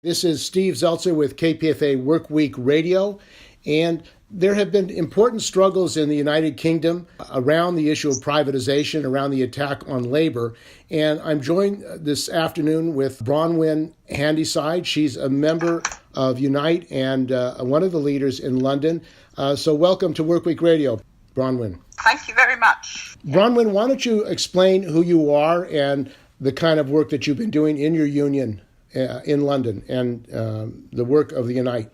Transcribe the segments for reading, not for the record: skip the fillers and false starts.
This is Steve Zeltzer with KPFA WorkWeek Radio, and there have been important struggles in the United Kingdom around the issue of privatization, around the attack on labor. And I'm joined this afternoon with Bronwen Handyside. She's a member of Unite and one of the leaders in London. So welcome to WorkWeek Radio, Bronwen. Thank you very much. Bronwen, why don't you explain who you are and the kind of work that you've been doing in your union in London and the work of the Unite?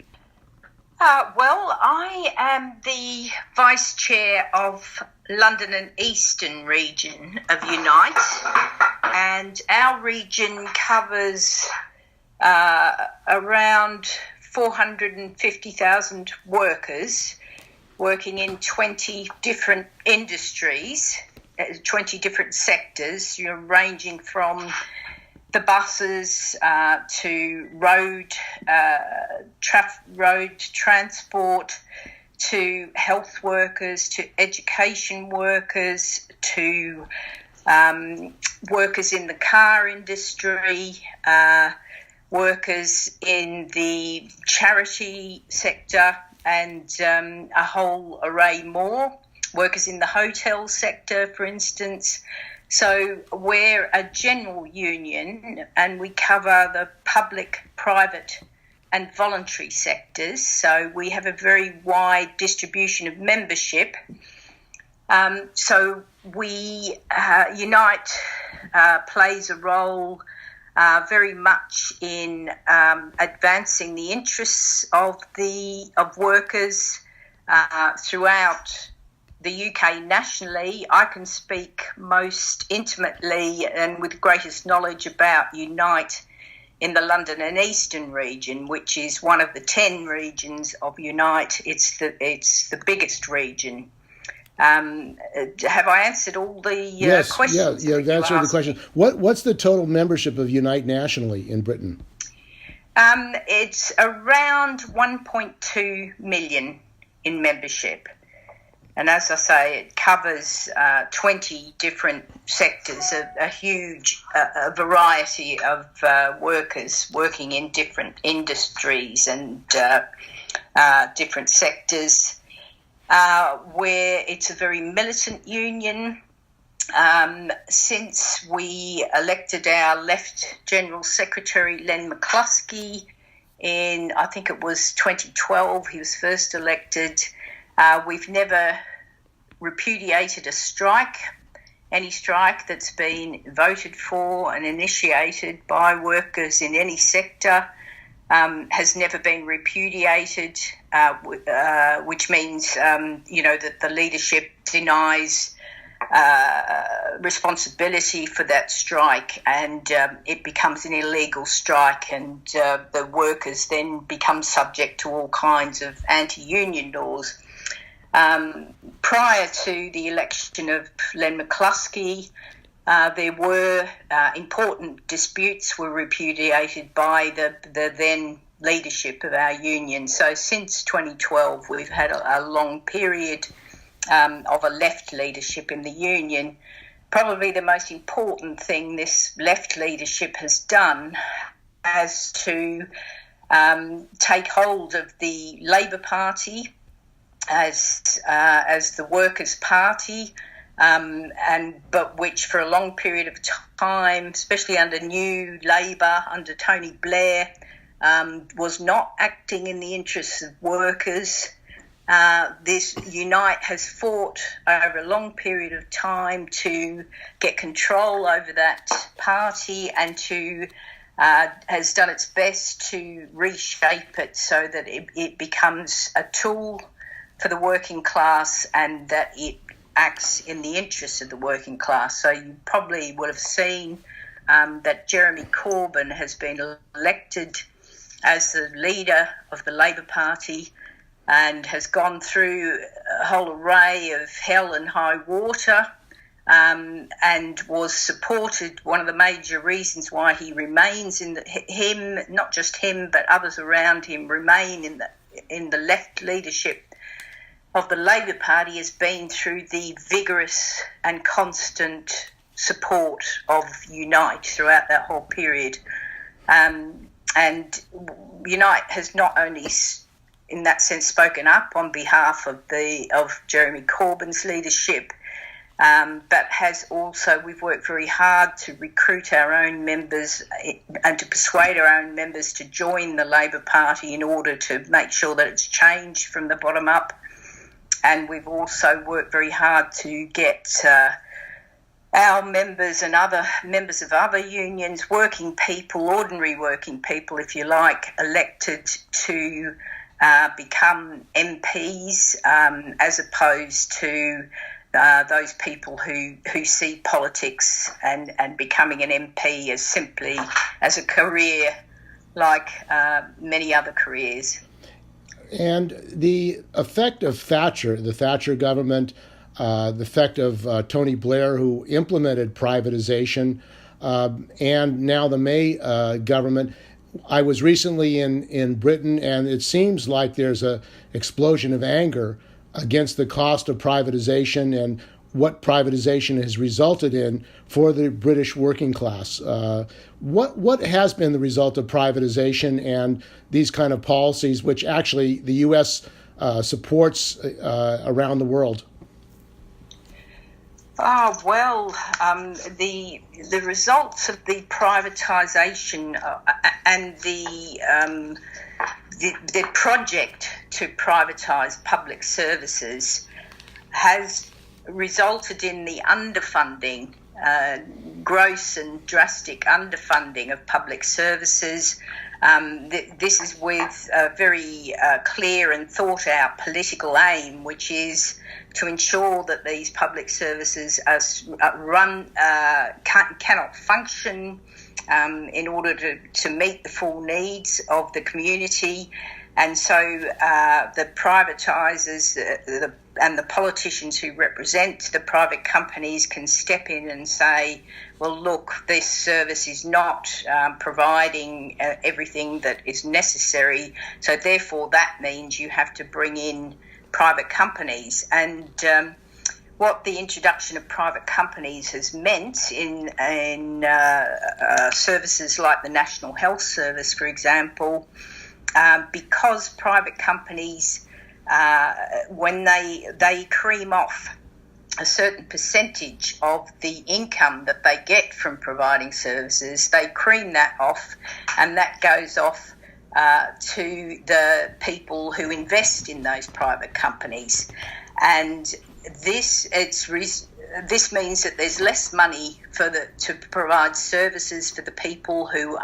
Well, I am the Vice Chair of London and Eastern region of Unite, and our region covers around 450,000 workers working in 20 different industries, 20 different sectors, ranging from the buses to road transport, to health workers, to education workers, to workers in the car industry, workers in the charity sector, and a whole array more. Workers in the hotel sector, for instance. So we're a general union and we cover the public, private and voluntary sectors. So we have a very wide distribution of membership. So we, Unite plays a role very much in advancing the interests of workers throughout the UK nationally. I can speak most intimately and with greatest knowledge about Unite in the London and Eastern region, which is one of the 10 regions of Unite. It's the biggest region. Have I answered all the questions? Yeah, you've answered the question. What's the total membership of Unite nationally in Britain? It's around 1.2 million in membership. And as I say, it covers 20 different sectors, a huge variety of workers working in different industries and different sectors, where it's a very militant union. Since we elected our left General Secretary, Len McCluskey, in, I think it was 2012, he was first elected. We've never repudiated a strike. Any strike that's been voted for and initiated by workers in any sector has never been repudiated, which means, that the leadership denies responsibility for that strike, and it becomes an illegal strike, and the workers then become subject to all kinds of anti-union laws. Prior to the election of Len McCluskey, there were important disputes were repudiated by the then leadership of our union. So since 2012, we've had a long period of a left leadership in the union. Probably the most important thing this left leadership has done is to take hold of the Labour Party as the Workers' Party, but which for a long period of time, especially under New Labour, under Tony Blair, was not acting in the interests of workers. This Unite has fought over a long period of time to get control over that party and to has done its best to reshape it so that it becomes a tool for the working class and that it acts in the interests of the working class. So you probably would have seen that Jeremy Corbyn has been elected as the leader of the Labour Party and has gone through a whole array of hell and high water, and was supported. One of the major reasons why he remains not just him, but others around him remain in the left leadership of the Labour Party has been through the vigorous and constant support of Unite throughout that whole period. And Unite has not only, in that sense, spoken up on behalf of Jeremy Corbyn's leadership, but we've worked very hard to recruit our own members and to persuade our own members to join the Labor Party in order to make sure that it's changed from the bottom up. And we've also worked very hard to get our members and other members of other unions, working people, ordinary working people, if you like, elected to become MPs, as opposed to those people who see politics and becoming an MP as simply as a career like many other careers. And the effect of the Thatcher government, the effect of Tony Blair, who implemented privatization, and now the May government. I was recently in Britain, and it seems like there's an explosion of anger against the cost of privatization and what privatization has resulted in for the British working class. What has been the result of privatization and these kind of policies, which actually the U.S. Supports around the world? The results of the privatisation and the project to privatise public services has resulted in the underfunding, gross and drastic underfunding of public services. This is with a very clear and thought out political aim, which is to ensure that these public services cannot function in order to meet the full needs of the community. And so the privatisers and the politicians who represent the private companies can step in and say, well, look, this service is not providing everything that is necessary, so therefore that means you have to bring in private companies. And what the introduction of private companies has meant in services like the National Health Service, for example, because private companies, when they cream off a certain percentage of the income that they get from providing services, they cream that off, and that goes off to the people who invest in those private companies. And this means that there's less money to provide services for the people who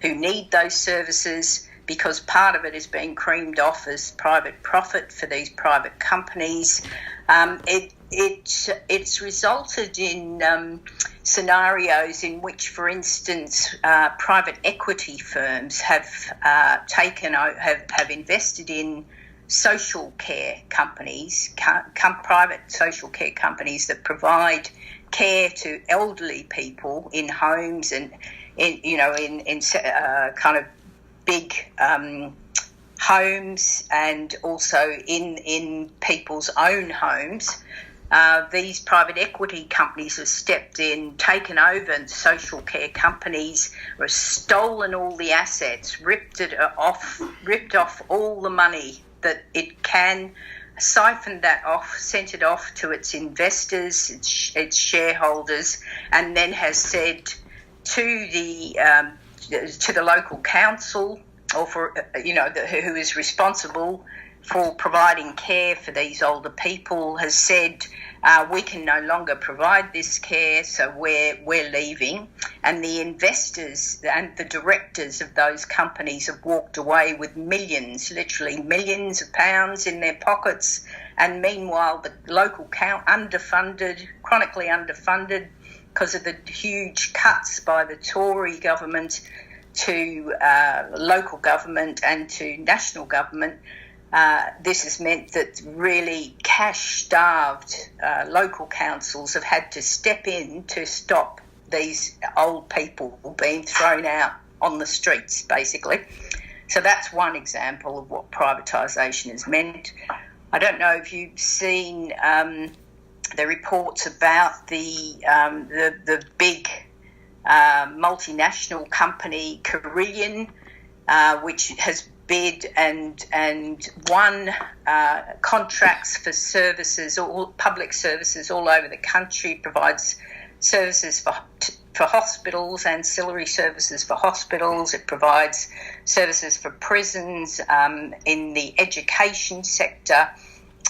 need those services, because part of it is being creamed off as private profit for these private companies. It's resulted in scenarios in which, for instance, private equity firms have invested in social care companies, private social care companies that provide care to elderly people in homes and in kind of big homes, and also in people's own homes. These private equity companies have stepped in, taken over social care companies, or stolen all the assets, ripped off all the money that it can, siphoned that off, sent it off to its investors, its shareholders, and then has said to the local council, or who is responsible for providing care for these older people, has said, we can no longer provide this care, so we're leaving. And the investors and the directors of those companies have walked away with millions, literally millions of pounds in their pockets. And meanwhile, the local chronically underfunded because of the huge cuts by the Tory government to local government and to national government. This has meant that really cash-starved local councils have had to step in to stop these old people being thrown out on the streets, basically. So that's one example of what privatisation has meant. I don't know if you've seen the reports about the big multinational company Carillion, which has bid and won contracts for services, all public services all over the country. It provides services for hospitals, ancillary services for hospitals. It provides services for prisons, in the education sector,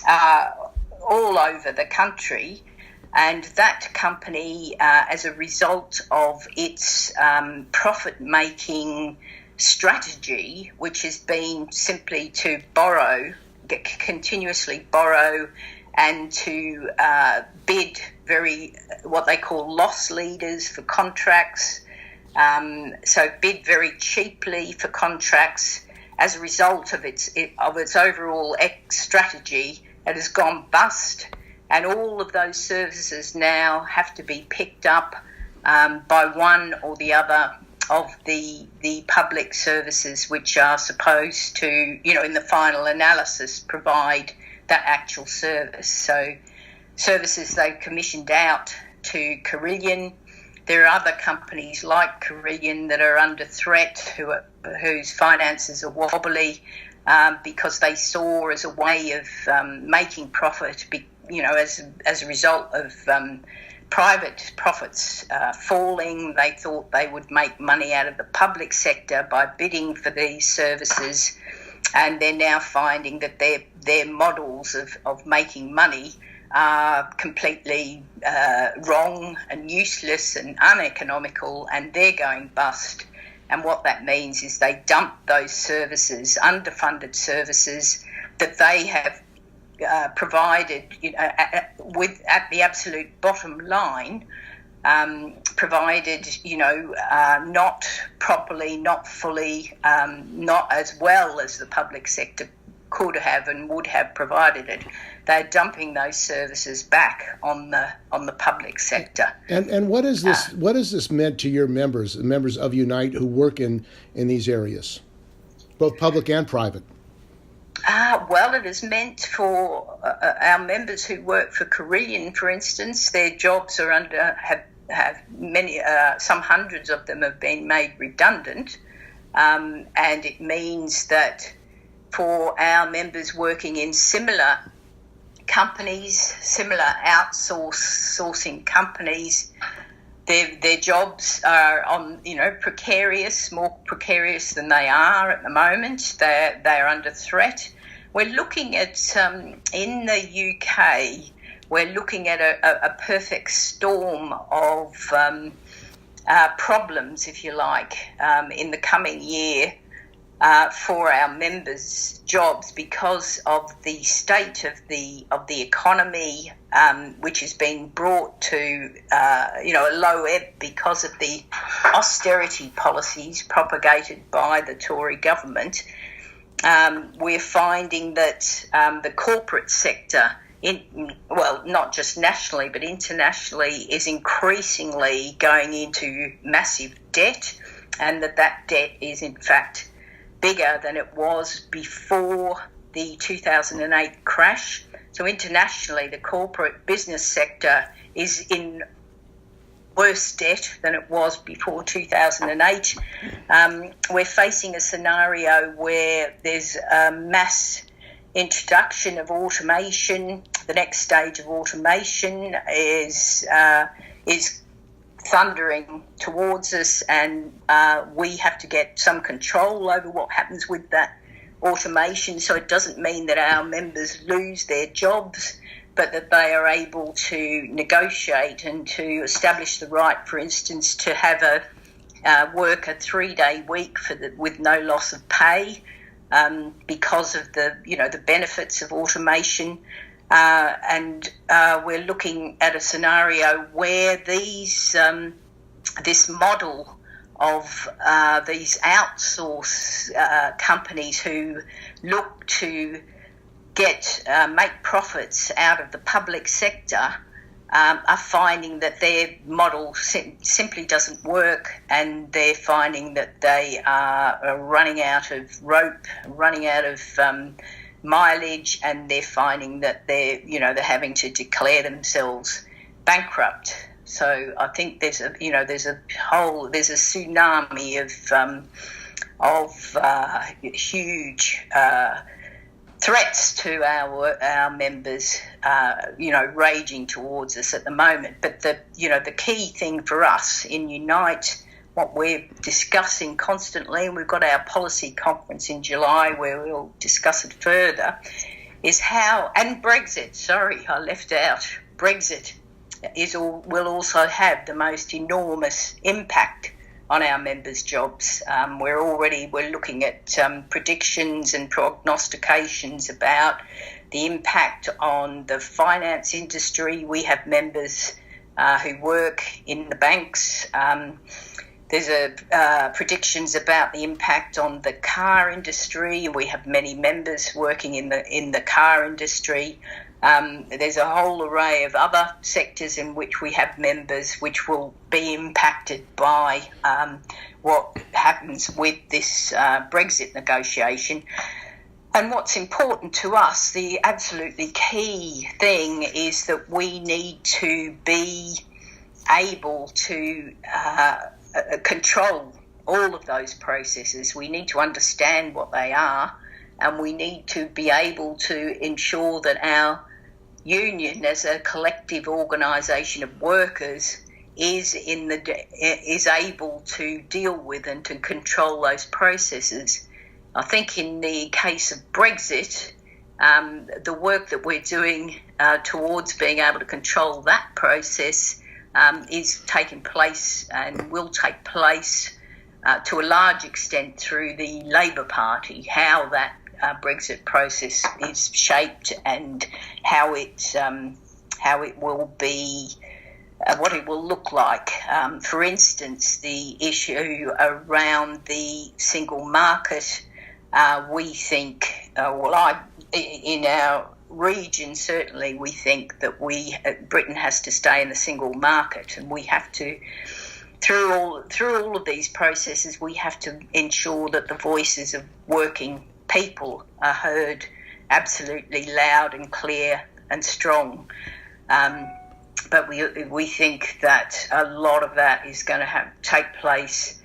all over the country. And that company, as a result of its profit-making strategy, which has been simply to continuously borrow and to bid what they call loss leaders for contracts, so bid very cheaply for contracts. As a result of its overall strategy, it has gone bust, and all of those services now have to be picked up by one or the other of the public services, which are supposed to, in the final analysis, provide that actual service. So services they've commissioned out to Carillion. There are other companies like Carillion that are under threat, whose finances are wobbly, because they saw as a way of making profit, as a result of private profits falling. They thought they would make money out of the public sector by bidding for these services, and they're now finding that their models of making money are completely wrong and useless and uneconomical, and they're going bust. And what that means is they dump those services, underfunded services that they have provided, at the absolute bottom line, provided, not properly, not fully, not as well as the public sector could have and would have provided it. They're dumping those services back on the public sector. And what is this? What has this meant to your members, the members of Unite who work in these areas, both public and private? Well, it has meant for our members who work for Carillion, for instance, their jobs are have many, some hundreds of them have been made redundant, and it means that for our members working in similar companies, similar outsourcing companies, their jobs are precarious, more precarious than they are at the moment. They're under threat. We're looking at, in the UK, we're looking at a perfect storm of problems, if you like, in the coming year for our members' jobs, because of the state of the economy, which has been brought to a low ebb because of the austerity policies propagated by the Tory government. We're finding that the corporate sector, not just nationally but internationally, is increasingly going into massive debt, and that debt is in fact bigger than it was before the 2008 crash. So internationally, the corporate business sector is in worse debt than it was before 2008. We're facing a scenario where there's a mass introduction of automation. The next stage of automation is thundering towards us, and we have to get some control over what happens with that automation. So it doesn't mean that our members lose their jobs, but that they are able to negotiate and to establish the right, for instance, to have work a 3-day week with no loss of pay, because of the benefits of automation. And we're looking at a scenario where this model of these outsource companies who look to make profits out of the public sector are finding that their model simply doesn't work, and they're finding that they are running out of rope, running out of mileage, and they're finding that they're having to declare themselves bankrupt. So I think there's a tsunami of huge threats to our members, raging towards us at the moment. But the key thing for us in Unite, what we're discussing constantly, and we've got our policy conference in July where we'll discuss it further, is how, and Brexit, sorry, I left out, Brexit will also have the most enormous impact on our members' jobs. We're looking at predictions and prognostications about the impact on the finance industry. We have members who work in the banks. There's predictions about the impact on the car industry. We have many members working in the car industry. There's a whole array of other sectors in which we have members which will be impacted by what happens with this Brexit negotiation. And what's important to us, the absolutely key thing, is that we need to be able to control all of those processes. We need to understand what they are, and we need to be able to ensure that our union as a collective organisation of workers is able to deal with and to control those processes. I think in the case of Brexit, the work that we're doing towards being able to control that process is taking place and will take place to a large extent through the Labour Party, how that Brexit process is shaped and how it will be, what it will look like. For instance, the issue around the single market, we think, in our region certainly, we think that Britain has to stay in the single market, and we have to, through all of these processes, we have to ensure that the voices of working people are heard absolutely loud and clear and strong. But we think that a lot of that is going to take place.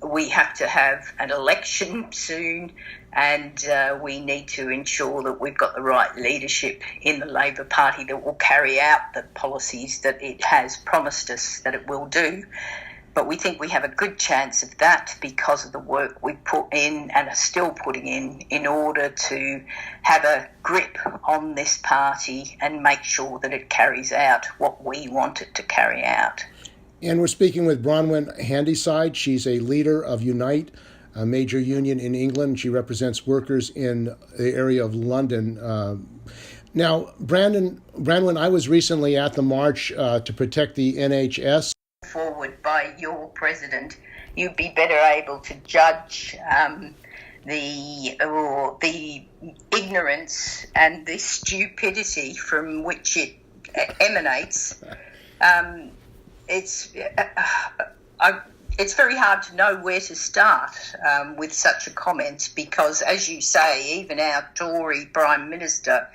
We have to have an election soon, and we need to ensure that we've got the right leadership in the Labour Party that will carry out the policies that it has promised us that it will do. But we think we have a good chance of that because of the work we put in and are still putting in order to have a grip on this party and make sure that it carries out what we want it to carry out. And we're speaking with Bronwen Handyside. She's a leader of Unite, a major union in England. She represents workers in the area of London. Now, Bronwen, I was recently at the March to Protect the NHS. Forward by your president, you'd be better able to judge the ignorance and the stupidity from which it emanates. It's very hard to know where to start with such a comment because, as you say, even our Tory Prime Minister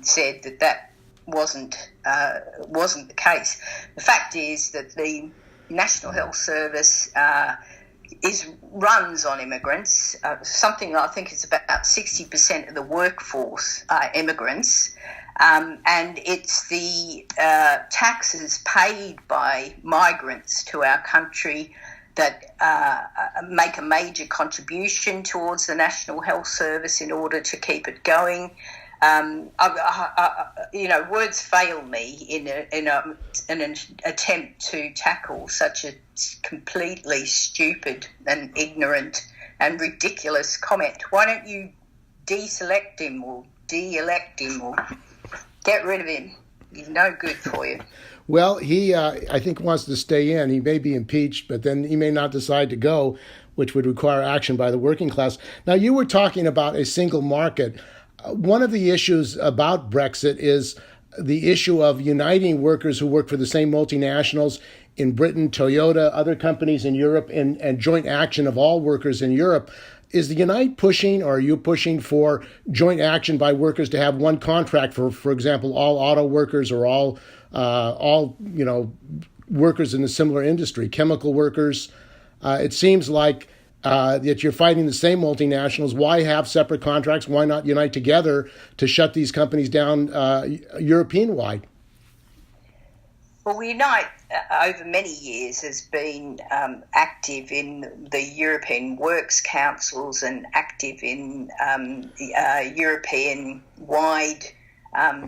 said that wasn't the case. The fact is that the National Health Service runs on immigrants. Something I think is about 60% of the workforce are immigrants. And it's the taxes paid by migrants to our country that make a major contribution towards the National Health Service in order to keep it going. Words fail me in an attempt to tackle such a completely stupid and ignorant and ridiculous comment. Why don't you deselect him or de-elect him or get rid of him? He's no good for you. Well, he, I think, wants to stay in. He may be impeached, but then he may not decide to go, which would require action by the working class. Now, you were talking about a single market. One of the issues about Brexit is the issue of uniting workers who work for the same multinationals in Britain, Toyota, other companies in Europe, and joint action of all workers in Europe. Is the Unite pushing, or are you pushing for joint action by workers to have one contract for example, all auto workers or all workers in a similar industry, chemical workers? It seems like that you're fighting the same multinationals. Why have separate contracts? Why not unite together to shut these companies down European-wide? Well, Unite over many years has been active in the European Works Councils and active in European-wide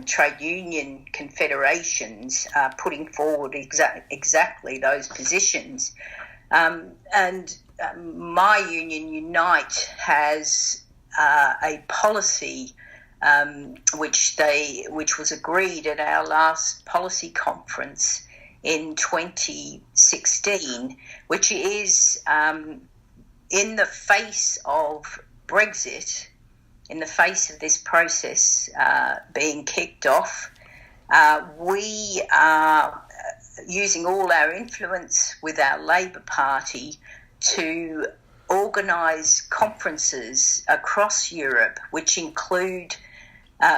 trade union confederations, putting forward exactly those positions. My union, Unite, has a policy which was agreed at our last policy conference in 2016, which is in the face of Brexit, in the face of this process being kicked off, we are using all our influence with our Labour Party to organise conferences across Europe, which include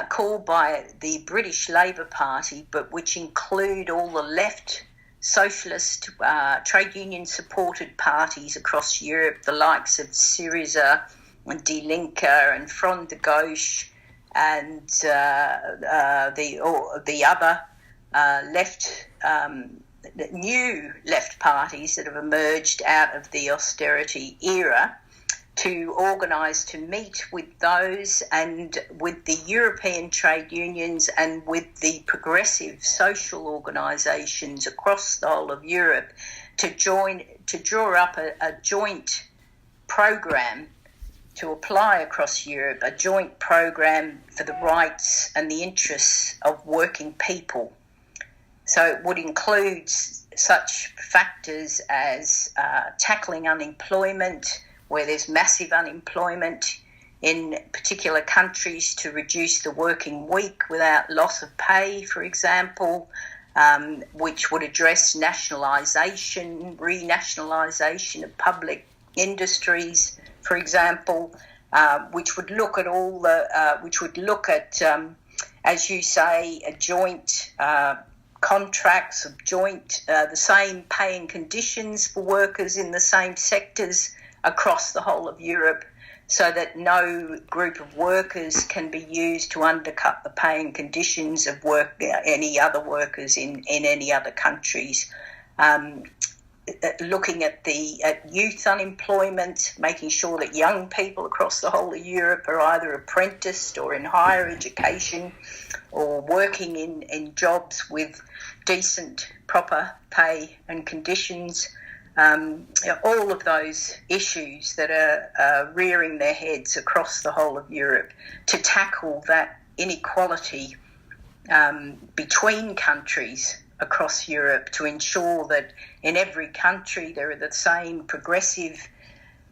called by the British Labour Party, but which include all the left socialist trade union supported parties across Europe, the likes of Syriza and Die Linke and Front de Gauche and the other left new left parties that have emerged out of the austerity era, to organise to meet with those and with the European trade unions and with the progressive social organisations across the whole of Europe to draw up a joint programme to apply across Europe, a joint programme for the rights and the interests of working people. So it would include such factors as tackling unemployment, where there's massive unemployment in particular countries, to reduce the working week without loss of pay, for example, which would address renationalisation of public industries, for example, which would look at as you say, a joint contracts of joint, the same pay and conditions for workers in the same sectors across the whole of Europe, so that no group of workers can be used to undercut the pay and conditions of any other workers in any other countries. Looking at youth unemployment, making sure that young people across the whole of Europe are either apprenticed or in higher education or working in jobs with decent, proper pay and conditions. All of those issues that are rearing their heads across the whole of Europe, to tackle that inequality between countries across Europe, to ensure that in every country there are the same progressive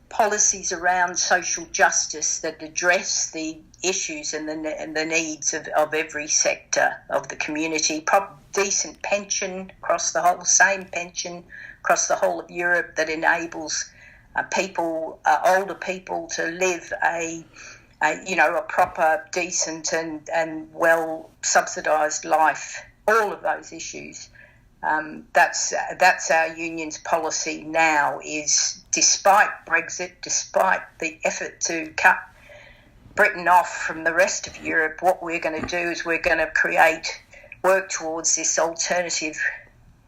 policies around social justice that address the issues and the needs of every sector of the community. Decent pension across the whole, same pension across the whole of Europe that enables older people to live a proper, decent and well subsidised life. All of those issues. That's our union's policy now, is despite Brexit, despite the effort to cut Britain off from the rest of Europe, what we're going to do is we're going to work towards this alternative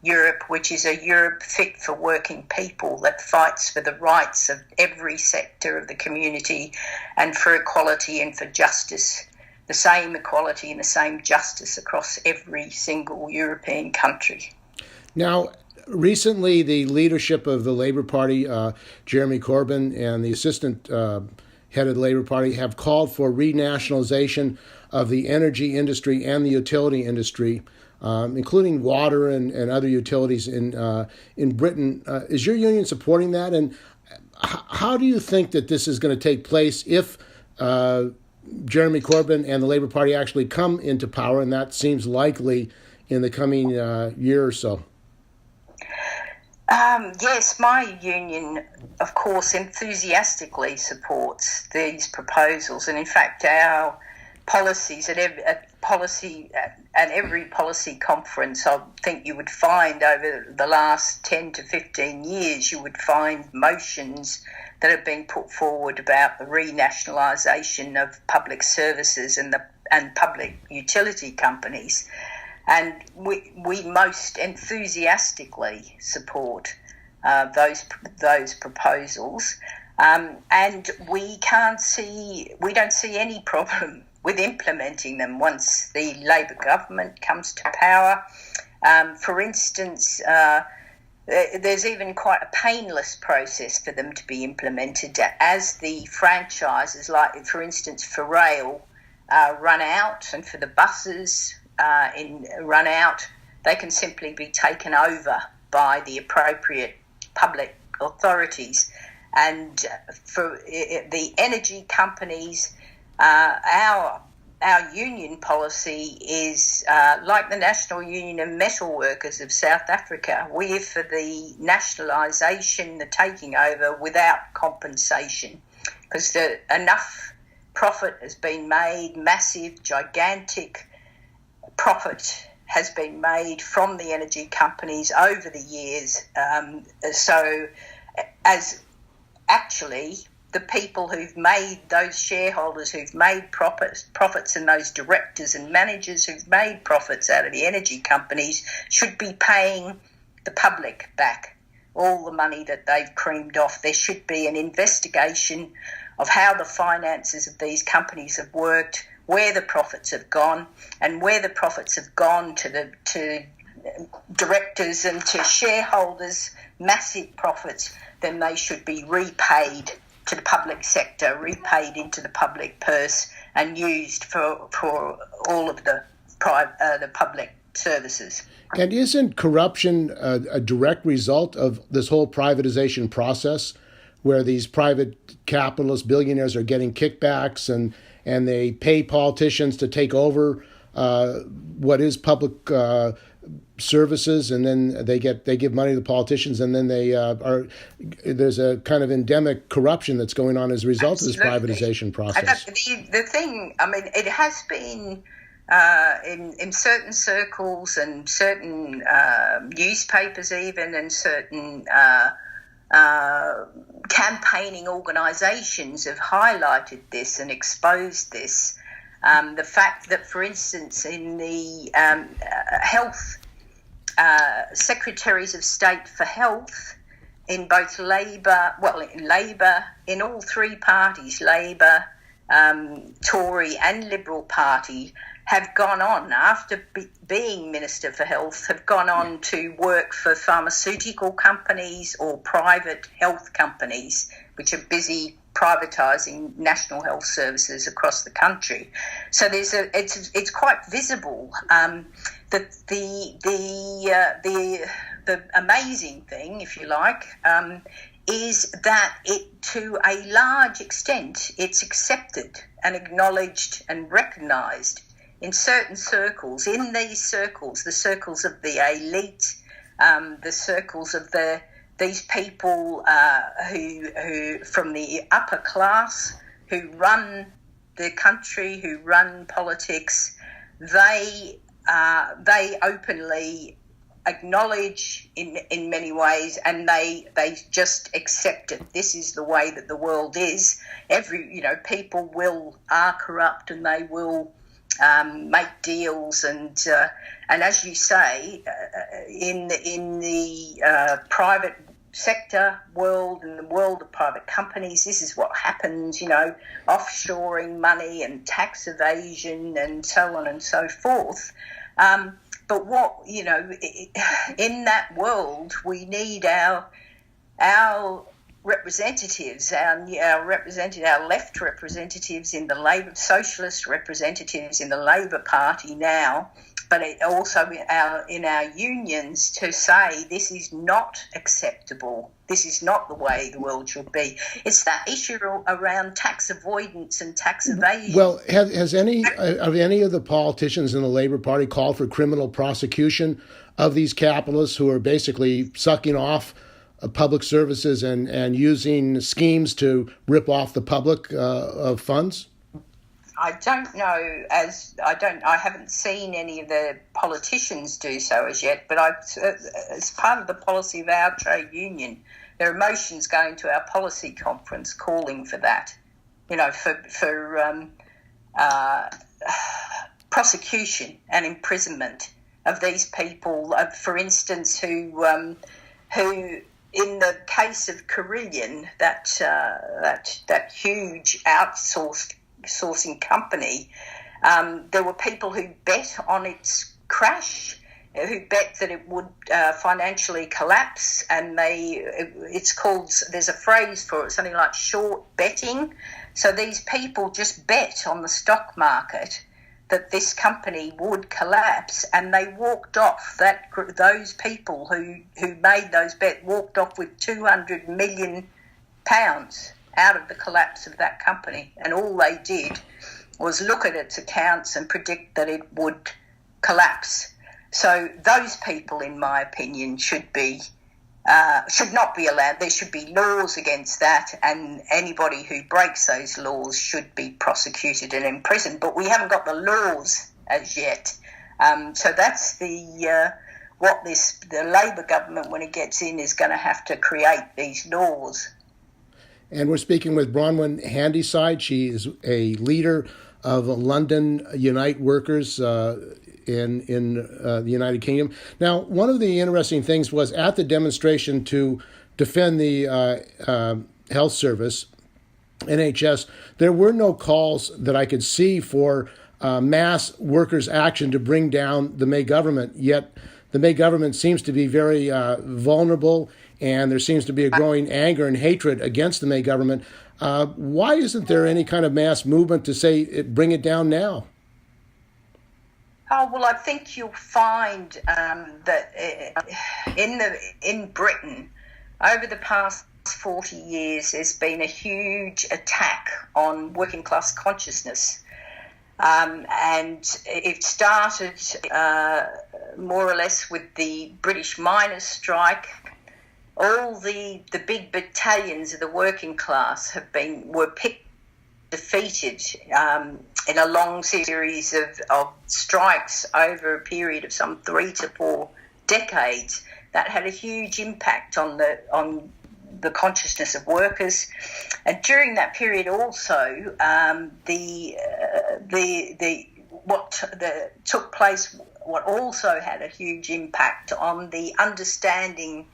Europe, which is a Europe fit for working people, that fights for the rights of every sector of the community and for equality and for justice, the same equality and the same justice across every single European country. Now, recently the leadership of the Labour Party, Jeremy Corbyn, and the assistant head of the Labour Party have called for renationalisation of the energy industry and the utility industry, including water and other utilities in Britain. Is your union supporting that? And how do you think that this is going to take place if Jeremy Corbyn and the Labour Party actually come into power, and that seems likely in the coming year or so? Yes, my union, of course, enthusiastically supports these proposals, and in fact, our policies at every policy conference, I think you would find over the last 10 to 15 years, you would find motions that have been put forward about the renationalisation of public services and public utility companies. And we most enthusiastically support those proposals, and we don't see any problem with implementing them once the Labor government comes to power. For instance, there's even quite a painless process for them to be implemented as the franchises, like for instance for rail, run out, and for the buses run out, they can simply be taken over by the appropriate public authorities. And for the energy companies, our union policy is like the National Union of Metal Workers of South Africa. We're for the nationalisation, the taking over without compensation, because enough profit has been made, massive, gigantic profit has been made from the energy companies over the years. So as actually the people who've made, those shareholders who've made profits and those directors and managers who've made profits out of the energy companies should be paying the public back all the money that they've creamed off. There should be an investigation of how the finances of these companies have worked, where the profits have gone, and where the profits have gone to directors and to shareholders, massive profits, then they should be repaid to the public sector, repaid into the public purse, and used for all of the public services. And isn't corruption a direct result of this whole privatization process, where these private capitalists, billionaires, are getting kickbacks and they pay politicians to take over what is public services, and then they give money to the politicians, and then there's a kind of endemic corruption that's going on as a result of this privatization process. The thing, I mean, it has been in certain circles and certain newspapers even, and certain campaigning organisations have highlighted this and exposed this. The fact that, for instance, in the health secretaries of state for health in both in all three parties, Labour, Tory and Liberal Party, have gone on, after being Minister for Health, have gone on to work for pharmaceutical companies or private health companies, which are busy privatising national health services across the country. So it's quite visible that the amazing thing, if you like, is that it, to a large extent, it's accepted and acknowledged and recognised in certain circles. In these circles, the circles of the elite, the circles of these people who from the upper class, who run the country, who run politics, they openly acknowledge in many ways, and they just accept it. This is the way that the world is. People are corrupt, and they will make deals, and as you say, in the private sector world and the world of private companies, this is what happens, offshoring money and tax evasion and so on and so forth. But what, in that world, we need our representatives, our left representatives in the Labor, socialist representatives in the Labor Party now, but also in our unions, to say this is not acceptable. This is not the way the world should be. It's that issue around tax avoidance and tax evasion. Well, has any of the politicians in the Labor Party called for criminal prosecution of these capitalists who are basically sucking off public services and using schemes to rip off the public of funds? I don't know, I haven't seen any of the politicians do so as yet, but as part of the policy of our trade union, there are motions going to our policy conference calling for that, for prosecution and imprisonment of these people, for instance, who in the case of Carillion, that huge outsourcing company, there were people who bet on its crash, who bet that it would financially collapse, and there's a phrase for it, something like short betting. So these people just bet on the stock market that this company would collapse, and they walked off. Those people who made those bets walked off with £200 million out of the collapse of that company, and all they did was look at its accounts and predict that it would collapse. So those people, in my opinion, should not be allowed. There should be laws against that, and anybody who breaks those laws should be prosecuted and imprisoned. But we haven't got the laws as yet. So that's the Labor government, when it gets in, is going to have to create these laws. And we're speaking with Bronwen Handyside. She is a leader of London Unite Workers in the United Kingdom. Now, one of the interesting things was at the demonstration to defend the health service, NHS, there were no calls that I could see for mass workers' action to bring down the May government, yet the May government seems to be very vulnerable, and there seems to be a growing anger and hatred against the May government. Why isn't there any kind of mass movement to say bring it down now? Oh, well, I think you'll find that in Britain, over the past 40 years, there's been a huge attack on working class consciousness. And it started more or less with the British miners' strike. All the big battalions of the working class were defeated in a long series of strikes over a period of some 3 to 4 decades. That had a huge impact on the consciousness of workers. And during that period also, what also had a huge impact on the understanding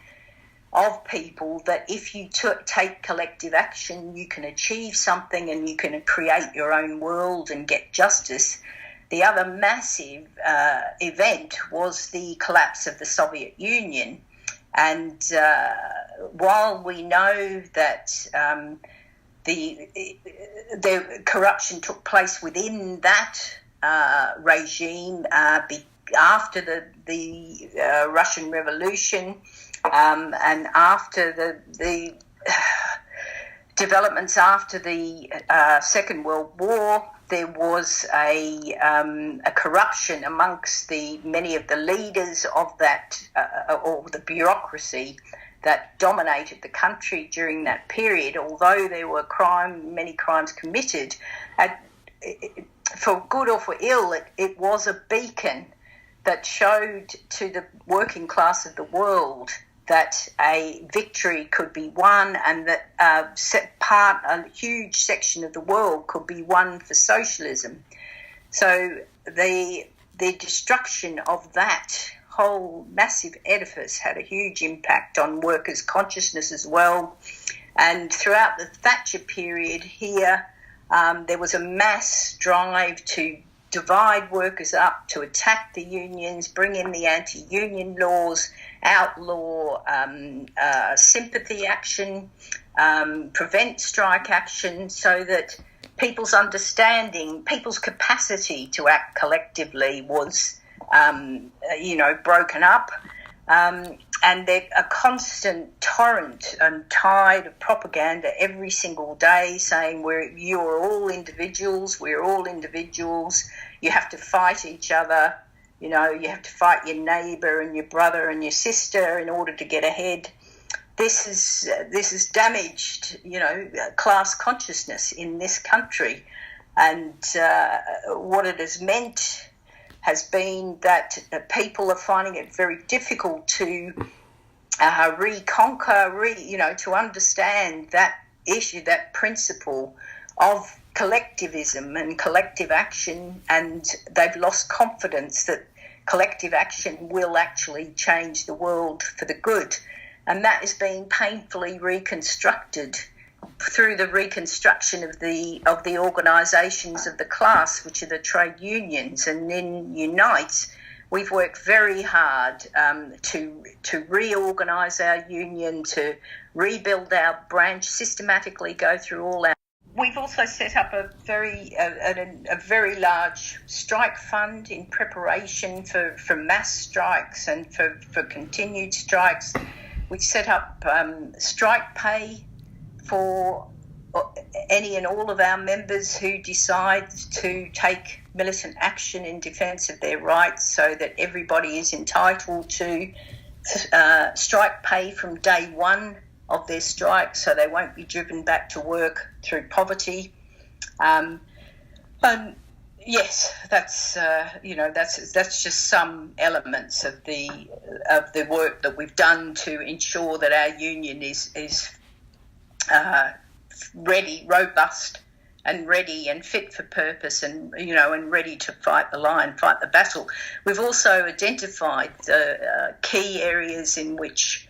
of people that if you take collective action, you can achieve something and you can create your own world and get justice. The other massive event was the collapse of the Soviet Union. And while we know that the corruption took place within that regime after the Russian Revolution, and after the developments after the Second World War, there was a corruption amongst many of the leaders of that, or the bureaucracy that dominated the country during that period. Although there were many crimes committed, for good or for ill, it was a beacon that showed to the working class of the world that a victory could be won, and that a huge section of the world could be won for socialism. So the destruction of that whole massive edifice had a huge impact on workers' consciousness as well. And throughout the Thatcher period here, there was a mass drive to divide workers up, to attack the unions, bring in the anti-union laws, outlaw sympathy action, prevent strike action, so that people's understanding, people's capacity to act collectively was, broken up. And a constant torrent and tide of propaganda every single day saying you are all individuals, we're all individuals, you have to fight each other, you have to fight your neighbour and your brother and your sister in order to get ahead. This is damaged, class consciousness in this country. And what it has meant has been that people are finding it very difficult to reconquer, to understand that issue, that principle of collectivism and collective action, and they've lost confidence that collective action will actually change the world for the good. And that is being painfully reconstructed through the reconstruction of the organisations of the class, which are the trade unions. And in Unite, we've worked very hard to reorganise our union, to rebuild our branch, systematically go through all our. We've also set up a very large strike fund in preparation for mass strikes and for continued strikes. We set up strike pay for any and all of our members who decide to take militant action in defence of their rights, so that everybody is entitled to strike pay from day one of their strike, so they won't be driven back to work through poverty. And yes, that's just some elements of the work that we've done to ensure that our union is ready, robust, and ready and fit for purpose, and ready to fight the line, fight the battle. We've also identified the key areas in which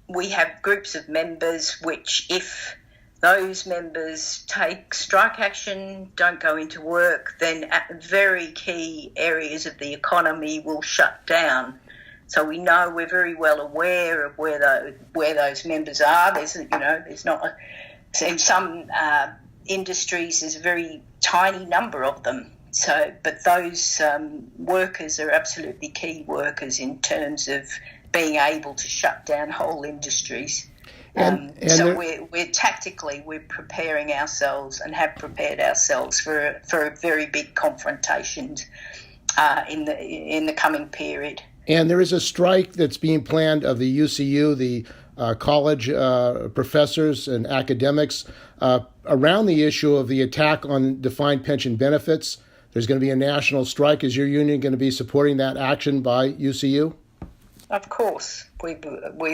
we have groups of members which, if those members take strike action, don't go into work, then very key areas of the economy will shut down. So we're very well aware of where those members are. There's not in some industries there's a very tiny number of them. So, but those workers are absolutely key workers in terms of being able to shut down whole industries. So we're preparing ourselves and have prepared ourselves for a very big confrontation in the coming period. And there is a strike that's being planned of the UCU, the college professors and academics, around the issue of the attack on defined pension benefits. There's going to be a national strike. Is your union going to be supporting that action by UCU? Of course. We've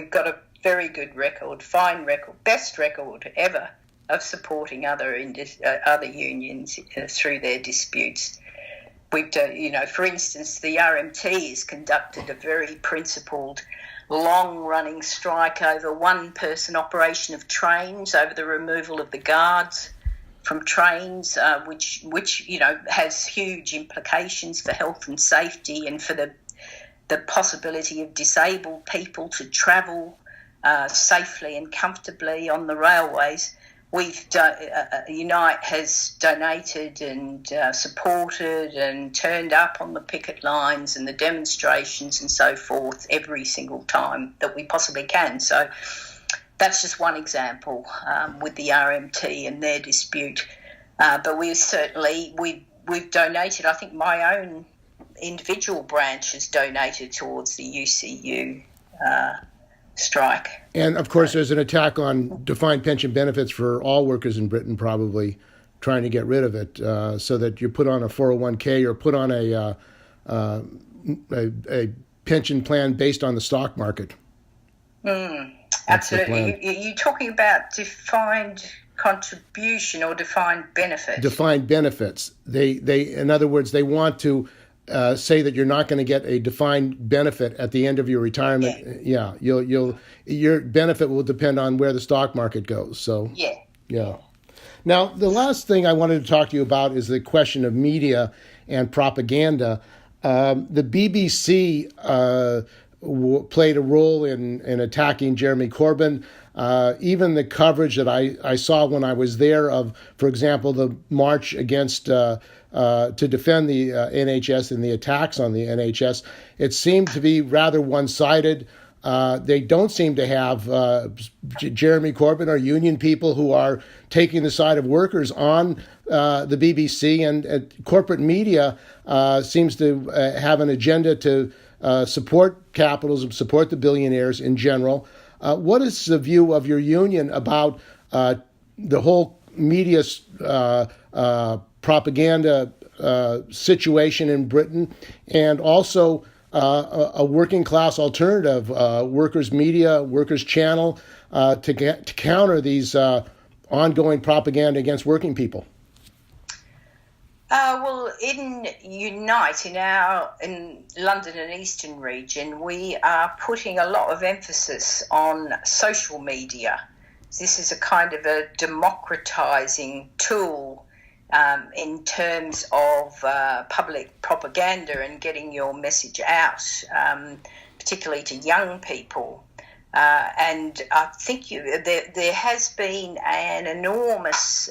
got a very good record, fine record, best record ever of supporting other unions through their disputes. We've done, for instance, the RMT has conducted a very principled, long-running strike over one-person operation of trains, over the removal of the guards from trains, which has huge implications for health and safety, and for the possibility of disabled people to travel safely and comfortably on the railways. Unite has donated and supported and turned up on the picket lines and the demonstrations and so forth every single time that we possibly can. So that's just one example with the RMT and their dispute. But we've donated. I think my own individual branch has donated towards the UCU strike. And, of course, there's an attack on defined pension benefits for all workers in Britain, probably trying to get rid of it, so that you're put on a 401k or put on a pension plan based on the stock market. Absolutely. You're talking about defined contribution or defined benefit? Defined benefits. They in other words, they want to say that you're not going to get a defined benefit at the end of your retirement. Yeah, your benefit will depend on where the stock market goes. So yeah. Now, the last thing I wanted to talk to you about is the question of media and propaganda. The BBC played a role in attacking Jeremy Corbyn. Even the coverage that I saw when I was there of, for example, the march against to defend the NHS and the attacks on the NHS, it seemed to be rather one-sided. They don't seem to have Jeremy Corbyn or union people who are taking the side of workers on the BBC, and corporate media seems to have an agenda to support capitalism, support the billionaires in general. What is the view of your union about the whole media propaganda situation in Britain, and also a working class alternative, workers' media, workers' channel, to counter these ongoing propaganda against working people? Well, in Unite, in London and Eastern region, we are putting a lot of emphasis on social media. This is a kind of a democratizing tool in terms of public propaganda and getting your message out, particularly to young people. And I think there has been an enormous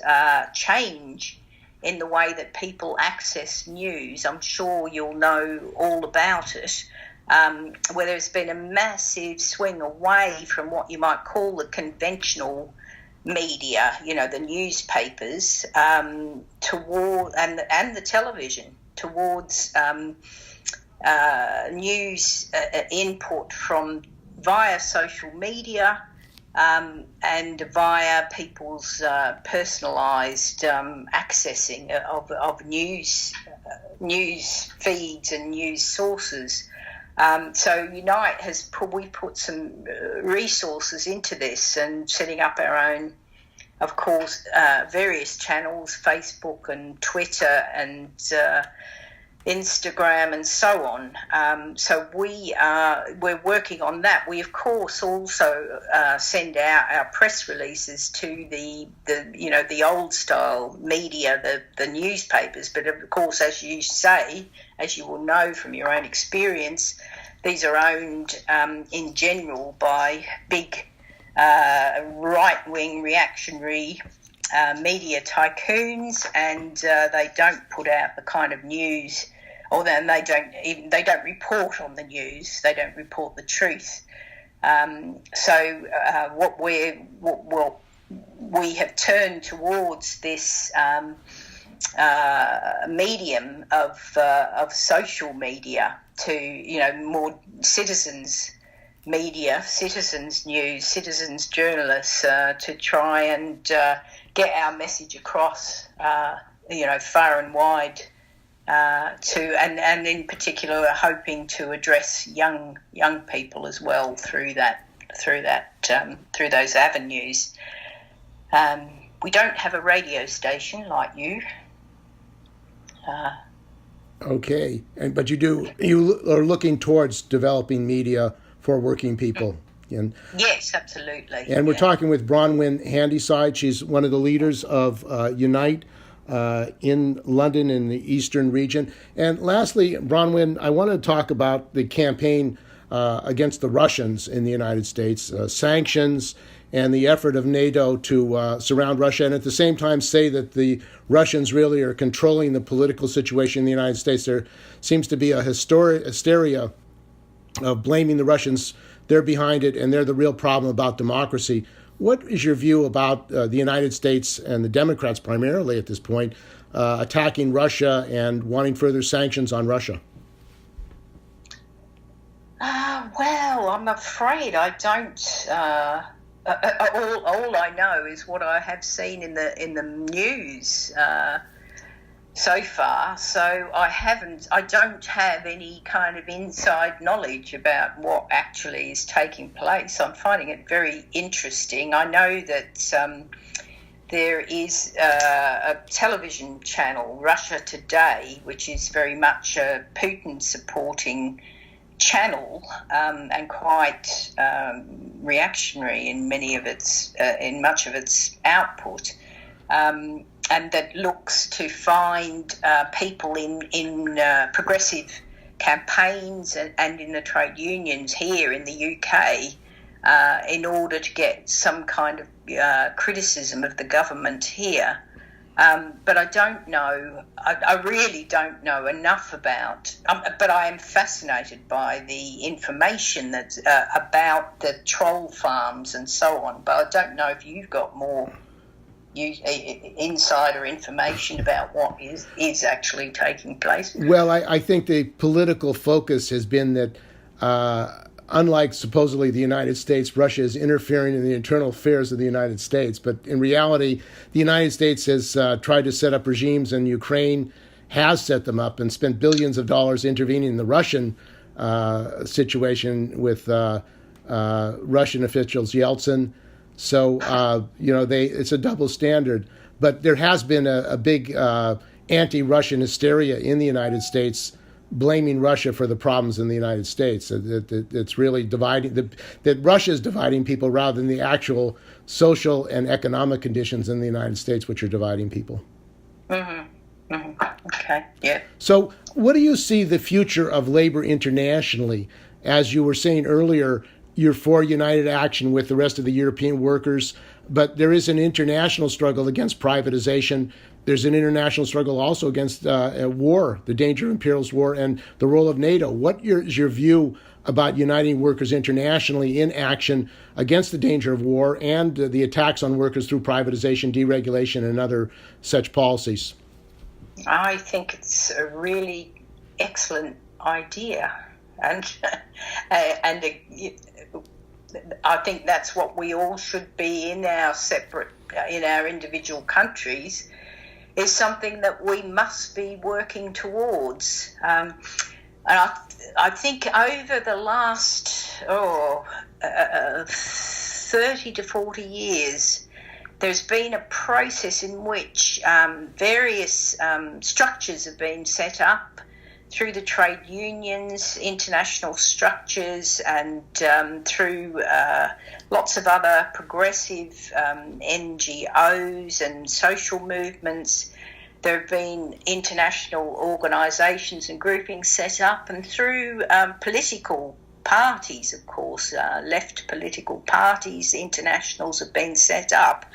change in the way that people access news. I'm sure you'll know all about it, where there's been a massive swing away from what you might call the conventional media, the newspapers, toward and the television, towards news input from via social media, and via people's personalised accessing of news feeds and news sources. So Unite we put some resources into this and setting up our own, of course, various channels, Facebook and Twitter and Instagram and so on. So we're working on that. We of course also send out our press releases to the old style media, the newspapers. But of course, as you will know from your own experience, these are owned in general by big right-wing reactionary media tycoons, and they don't put out the kind of news, or then they don't report on the news. They don't report the truth. So what we have turned towards this medium of social media to more citizens media, citizens news, citizens journalists, to try and get our message across, far and wide, and in particular, we're hoping to address young people as well through those avenues. We don't have a radio station like you. Okay, but you are looking towards developing media for working people. And, yes, absolutely. And we're talking with Bronwen Handyside. She's one of the leaders of Unite in London in the Eastern region. And lastly, Bronwen, I want to talk about the campaign against the Russians in the United States, sanctions and the effort of NATO to surround Russia, and at the same time say that the Russians really are controlling the political situation in the United States. There seems to be a hysteria of blaming the Russians. They're behind it, and they're the real problem about democracy. What is your view about the United States and the Democrats primarily at this point attacking Russia and wanting further sanctions on Russia? Well, I'm afraid I don't. All I know is what I have seen in the news so far. So I don't have any kind of inside knowledge about what actually is taking place. I'm finding it very interesting. I know that there is a television channel, Russia Today, which is very much a Putin-supporting channel, and quite reactionary in much of its output. And that looks to find people in progressive campaigns and in the trade unions here in the UK in order to get some kind of criticism of the government here. But I don't know, I really don't know enough about, but I am fascinated by the information that's about the troll farms and so on. But I don't know if you've got more insider information about what is actually taking place. Well, I think the political focus has been that unlike supposedly the United States, Russia is interfering in the internal affairs of the United States. But in reality, the United States has tried to set up regimes, and Ukraine has set them up and spent billions of dollars intervening in the Russian situation with Russian officials, Yeltsin. So, it's a double standard. But there has been a big anti-Russian hysteria in the United States, blaming Russia for the problems in the United States. It's really dividing, that Russia is dividing people rather than the actual social and economic conditions in the United States, which are dividing people. Mm-hmm. Mm-hmm. Okay, yeah. So what do you see the future of labor internationally? As you were saying earlier, you're for united action with the rest of the European workers, but there is an international struggle against privatization. There's an international struggle also against war, the danger of imperialist war, and the role of NATO. What is your view about uniting workers internationally in action against the danger of war and the attacks on workers through privatization, deregulation, and other such policies? I think it's a really excellent idea, and I think that's what we all should be in our individual countries, is something that we must be working towards. And I think over the last 30 to 40 years, there's been a process in which various structures have been set up through the trade unions, international structures, and through lots of other progressive NGOs and social movements. There have been international organisations and groupings set up, and through political parties, of course, left political parties, internationals have been set up.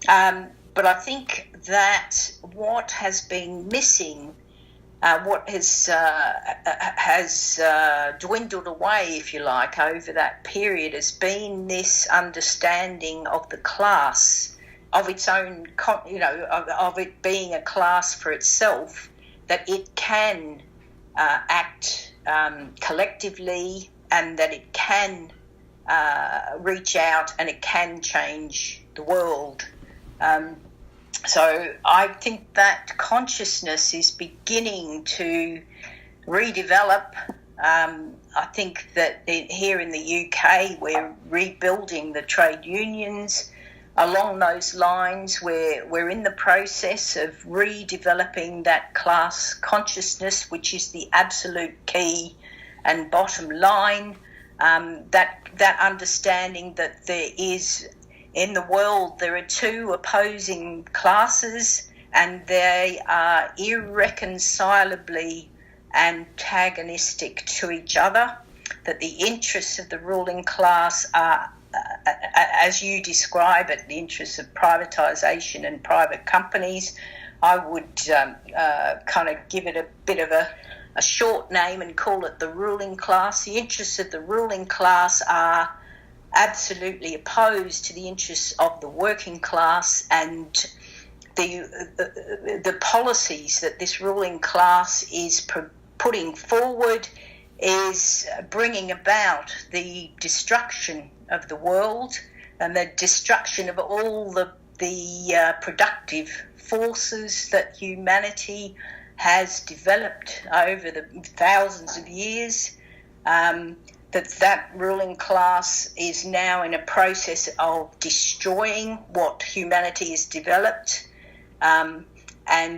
But I think that what has been missing, what has dwindled away, if you like, over that period, has been this understanding of the class, of its own, of it being a class for itself, that it can act collectively, and that it can reach out and it can change the world. So I think that consciousness is beginning to redevelop. I think that here in the UK, we're rebuilding the trade unions. Along those lines, we're in the process of redeveloping that class consciousness, which is the absolute key and bottom line. That understanding that there is, in the world, there are two opposing classes, and they are irreconcilably antagonistic to each other, that the interests of the ruling class are, as you describe it, the interests of privatisation and private companies. I would kind of give it a bit of a short name and call it the ruling class. The interests of the ruling class are absolutely opposed to the interests of the working class, and the policies that this ruling class is putting forward is bringing about the destruction of the world and the destruction of all the productive forces that humanity has developed over the thousands of years. That ruling class is now in a process of destroying what humanity has developed, and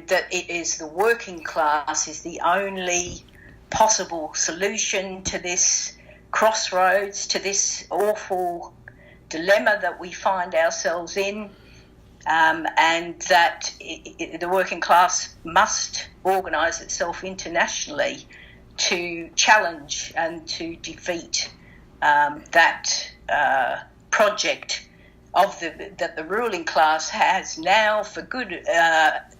that it is the working class is the only possible solution to this crossroads, to this awful dilemma that we find ourselves in, and that the working class must organise itself internationally to challenge and to defeat that project that the ruling class has now, for good,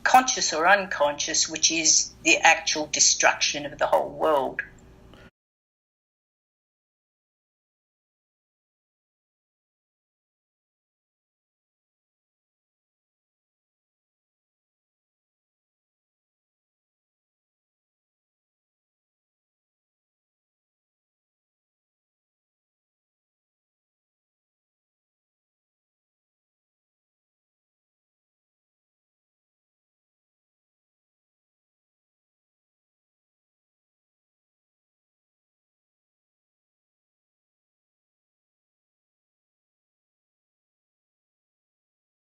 conscious or unconscious, which is the actual destruction of the whole world.